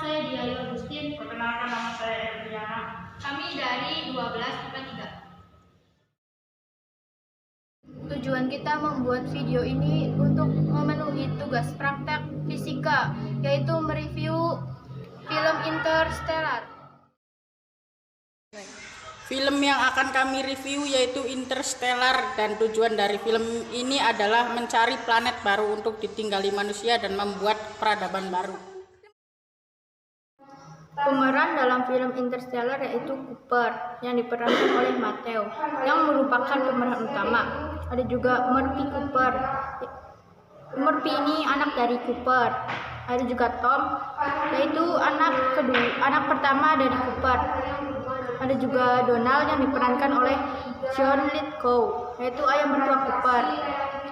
saya Dia Agustin. Perkenalkan, nama saya Elviana. Kami dari 12 IPA 3. Tujuan kita membuat video ini untuk memenuhi tugas praktek fisika, yaitu mereview film Interstellar. Film yang akan kami review yaitu Interstellar, dan tujuan dari film ini adalah mencari planet baru untuk ditinggali manusia dan membuat peradaban baru. Pemeran dalam film Interstellar yaitu Cooper yang diperankan oleh Matthew yang merupakan pemeran utama. Ada juga Murphy Cooper. Murphy ini anak dari Cooper. Ada juga Tom, yaitu anak pertama dari Cooper. Ada juga Donald yang diperankan oleh John Lithgow, yaitu ayah mertua Cooper.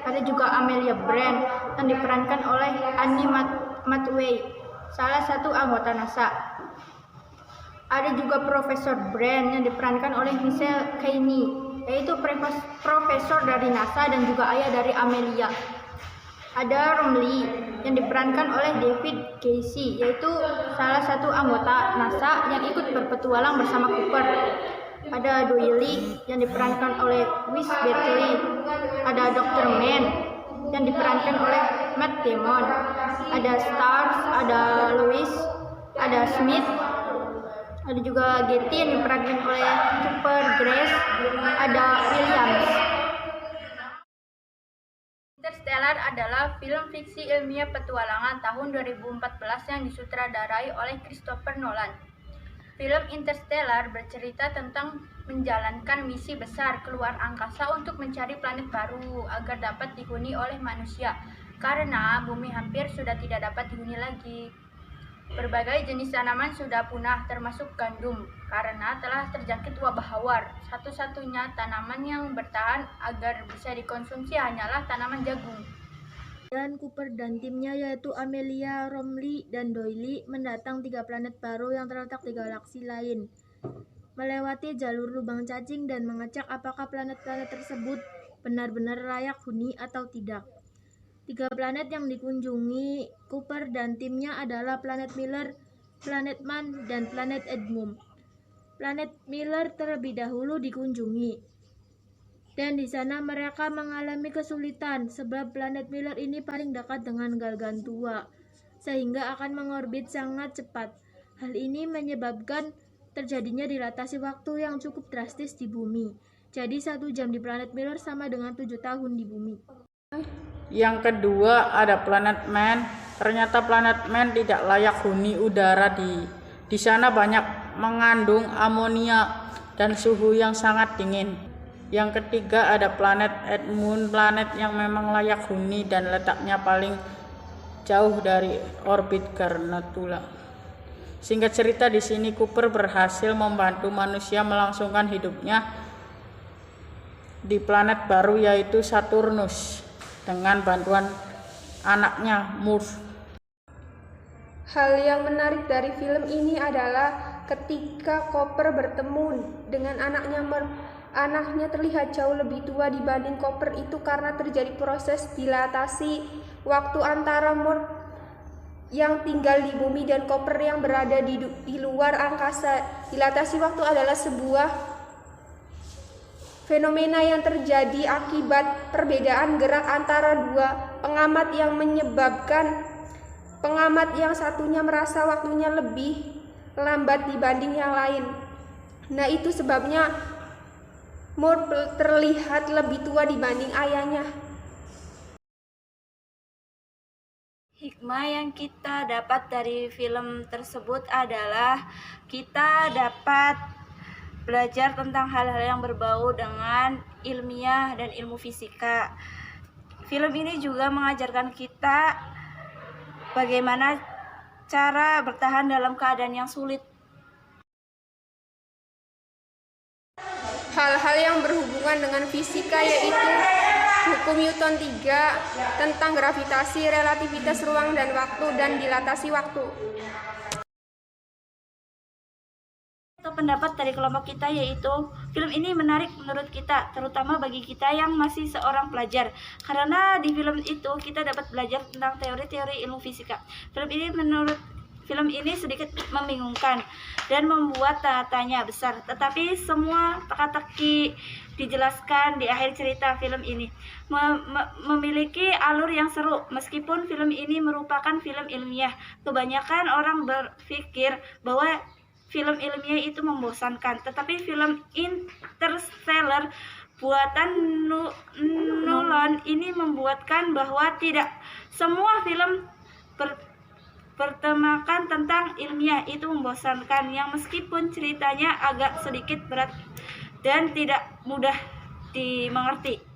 Ada juga Amelia Brand yang diperankan oleh Anne Hathaway, salah satu anggota NASA. Ada juga Profesor Brand yang diperankan oleh Michael Caine, yaitu profesor dari NASA dan juga ayah dari Amelia. Ada Romley yang diperankan oleh David Casey, yaitu salah satu anggota NASA yang ikut berpetualang bersama Cooper. Ada Doyle yang diperankan oleh Wes Bentley. Ada Dr. Mann yang diperankan oleh Matt Damon. Ada Stars, ada Lois, ada Smith. Ada juga Getty yang diperankan oleh Rupert Grace. Ada Williams. Interstellar adalah film fiksi ilmiah petualangan tahun 2014 yang disutradarai oleh Christopher Nolan. Film Interstellar bercerita tentang menjalankan misi besar keluar angkasa untuk mencari planet baru agar dapat dihuni oleh manusia, karena bumi hampir sudah tidak dapat dihuni lagi. Berbagai jenis tanaman sudah punah, termasuk gandum, karena telah terjangkit wabah hawar. Satu-satunya tanaman yang bertahan agar bisa dikonsumsi hanyalah tanaman jagung. Dan Cooper dan timnya, yaitu Amelia, Romley, dan Doyle, mendatang 3 planet baru yang terletak di galaksi lain, melewati jalur lubang cacing dan mengecek apakah planet-planet tersebut benar-benar layak huni atau tidak. 3 planet yang dikunjungi Cooper dan timnya adalah planet Miller, planet Mann, dan planet Edmund. Planet Miller terlebih dahulu dikunjungi, dan di sana mereka mengalami kesulitan sebab planet Miller ini paling dekat dengan Gargantua, sehingga akan mengorbit sangat cepat. Hal ini menyebabkan terjadinya dilatasi waktu yang cukup drastis di bumi. Jadi 1 jam di planet Miller sama dengan 7 tahun di bumi. Yang kedua ada planet Mann. Ternyata planet Mann tidak layak huni udara di sana banyak mengandung amonia dan suhu yang sangat dingin. Yang ketiga ada planet Edmund, planet yang memang layak huni dan letaknya paling jauh dari orbit Gargantua. Singkat cerita, di sini Cooper berhasil membantu manusia melangsungkan hidupnya di planet baru yaitu Saturnus dengan bantuan anaknya Murph. Hal yang menarik dari film ini adalah ketika Cooper bertemu dengan anaknya Murph. Anaknya terlihat jauh lebih tua dibanding Cooper itu karena terjadi proses dilatasi waktu antara Murph yang tinggal di bumi dan Cooper yang berada di luar angkasa. Dilatasi waktu adalah sebuah fenomena yang terjadi akibat perbedaan gerak antara 2 pengamat yang menyebabkan pengamat yang satunya merasa waktunya lebih lambat dibanding yang lain. Nah, itu sebabnya Murph terlihat lebih tua dibanding ayahnya. Hikmah yang kita dapat dari film tersebut adalah kita dapat belajar tentang hal-hal yang berbau dengan ilmiah dan ilmu fisika. Film ini juga mengajarkan kita bagaimana cara bertahan dalam keadaan yang sulit. Hal-hal yang berhubungan dengan fisika yaitu hukum Newton 3 tentang gravitasi, relativitas ruang dan waktu, dan dilatasi waktu. Pendapat dari kelompok kita yaitu film ini menarik menurut kita, terutama bagi kita yang masih seorang pelajar, karena di film itu kita dapat belajar tentang teori-teori ilmu fisika. Film ini menurut film ini sedikit membingungkan dan membuat tanda tanya besar, tetapi semua teka-teki dijelaskan di akhir cerita. Film ini memiliki alur yang seru. Meskipun film ini merupakan film ilmiah, kebanyakan orang berpikir bahwa film ilmiah itu membosankan, tetapi film Interstellar buatan Nolan ini membuatkan bahwa tidak semua film bertemakan tentang ilmiah itu membosankan, yang meskipun ceritanya agak sedikit berat dan tidak mudah dimengerti.